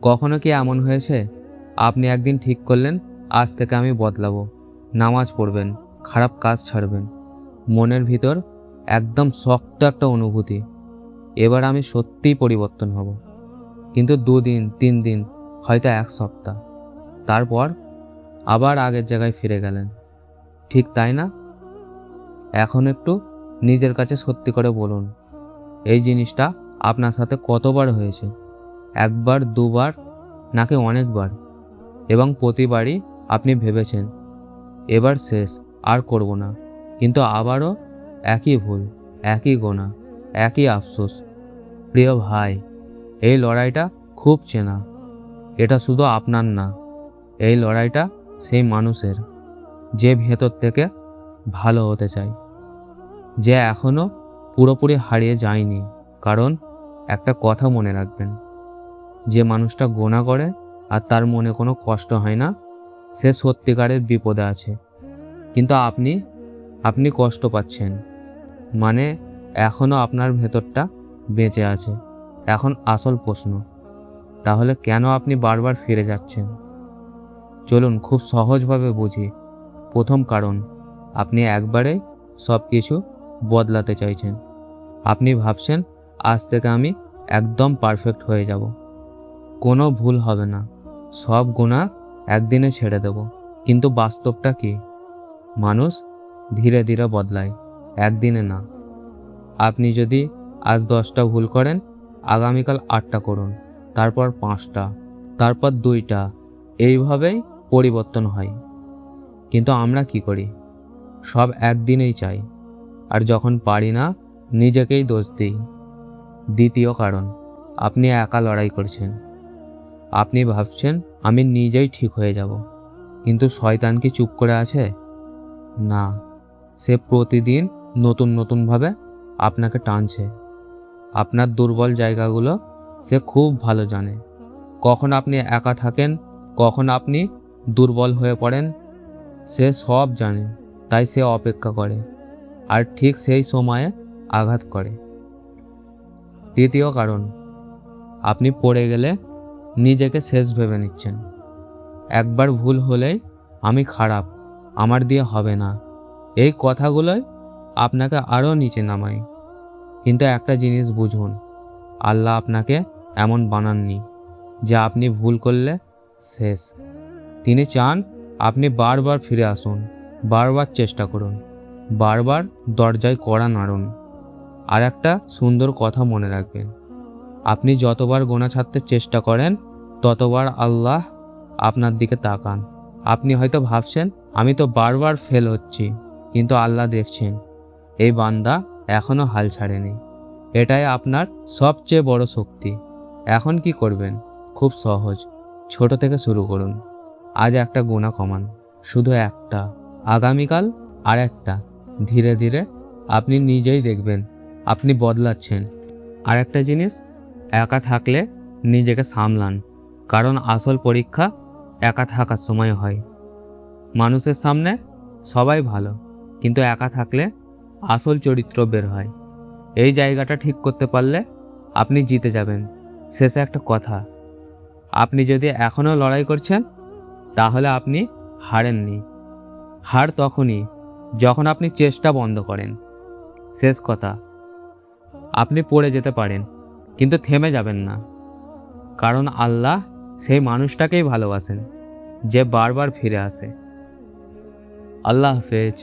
কখনো কি এমন হয়েছে আপনি একদিন ঠিক করলেন আজ থেকে আমি বদলাবো, নামাজ পড়বেন, খারাপ কাজ ছাড়বেন, মনের ভিতর একদম শক্ত একটা অনুভূতি, এবার আমি সত্যিই পরিবর্তন হব। কিন্তু 2 দিন 3 দিন, হয়তো 1 সপ্তাহ, তারপর আবার আগের জায়গায় ফিরে গেলেন, ঠিক তাই না? এখন একটু নিজের কাছে সত্যি করে বলুন, এই জিনিসটা আপনার সাথে কতবার হয়েছে? 1বার 2বার নাকি অনেকবার? এবং প্রতিবারই আপনি ভেবেছেন এবার শেষ, আর করব না, কিন্তু আবারও একই ভুল, একই গোনা, একই আফসোস। প্রিয় ভাই, এই লড়াইটা খুব চেনা। এটা শুধু আপনার না, এই লড়াইটা সেই মানুষের যে ভেতর থেকে ভালো হতে চায়, যে এখনো পুরোপুরি হারিয়ে যায়নি। কারণ একটা কথা মনে রাখবেন, যে মানুষটা গোনা করে আর তার মনে কোনো কষ্ট হয় না, সে সত্যিকারের বিপদে আছে। কিন্তু আপনি কষ্ট পাচ্ছেন, মানে এখনো আপনার ভেতরটা বেঁচে আছে। এখন আসল প্রশ্ন, তাহলে কেন আপনি বারবার ফিরে যাচ্ছেন? চলুন খুব সহজভাবে বুঝি। প্রথম কারণ, আপনি একবারে সব কিছু বদলাতে চাইছেন। আপনি ভাবছেন আজ থেকে আমি একদম পারফেক্ট হয়ে যাব, কোনো ভুল হবে না, সব গুনাহ একদিনে ছেড়ে দেব। কিন্তু বাস্তবটা কি? মানুষ ধীরে ধীরে বদলায়, একদিনে না। আপনি যদি আজ 10টা ভুল করেন, আগামীকাল 8টা করুন, তারপর 5টা, তারপর 2টা, এইভাবেই পরিবর্তন হয়। কিন্তু আমরা কি করি? সব একদিনেই চাই, আর যখন পারি না নিজেকেই দোষ দিই। দ্বিতীয় কারণ, আপনি একা লড়াই করছেন। আপনি ভাবছেন আমি নিজেই ঠিক হয়ে যাব, কিন্তু শয়তান কি চুপ করে আছে? না, সে প্রতিদিন নতুনভাবে আপনাকে টানছে। আপনার দুর্বল জায়গাগুলো সে খুব ভালো জানে। কখন আপনি একা থাকেন, কখন আপনি দুর্বল হয়ে পড়েন, সে সব জানে। তাই সে অপেক্ষা করে, আর ঠিক সেই সময়ে আঘাত করে। তৃতীয় কারণ, আপনি পড়ে গেলে নিজেকে শেষ ভেবে নিচ্ছেন। একবার ভুল হলেই আমি খারাপ, আমার দিয়ে হবে না, এই কথাগুলোই আপনাকে আরও নিচে নামায়। কিন্তু একটা জিনিস বুঝুন, আল্লাহ আপনাকে এমন বানাননি যে আপনি ভুল করলে শেষ। তিনি চান আপনি বারবার ফিরে আসুন, বারবার চেষ্টা করুন, বারবার দরজায় কড়া নাড়ুন। আর একটা সুন্দর কথা মনে রাখবেন, আপনি যতবার গোনা ছাড়তে চেষ্টা করেন, ততবার আল্লাহ আপনার দিকে তাকান। আপনি হয়তো ভাবছেন আমি তো বারবার ফেল হচ্ছি, কিন্তু আল্লাহ দেখছেন এই বান্দা এখনো হাল ছাড়েনি। এটাই আপনার সবচেয়ে বড় শক্তি। এখন কি করবেন? খুব সহজ, ছোট থেকে শুরু করুন। আজ একটা গোনা কমান, শুধু একটা, আগামীকাল আর একটা। ধীরে ধীরে আপনি নিজেই দেখবেন আপনি বদলাচ্ছেন। আর একটা জিনিস, একা থাকলে নিজেকে সামলান, কারণ আসল পরীক্ষা একা থাকার সময় হয়। মানুষের সামনে সবাই ভালো, কিন্তু একা থাকলে আসল চরিত্র বের হয়। এই জায়গাটা ঠিক করতে পারলে আপনি জিতে যাবেন। শেষে একটা কথা, আপনি যদি এখনও লড়াই করছেন, তাহলে আপনি হারেননি। হার তখনই যখন আপনি চেষ্টা বন্ধ করেন। শেষ কথা, আপনি পড়ে যেতে পারেন, কিন্তু থেমে যাবেন না, কারণ আল্লাহ সেই মানুষটাকেই ভালোবাসেন যে বারবার ফিরে আসে। আল্লাহ হাফেজ।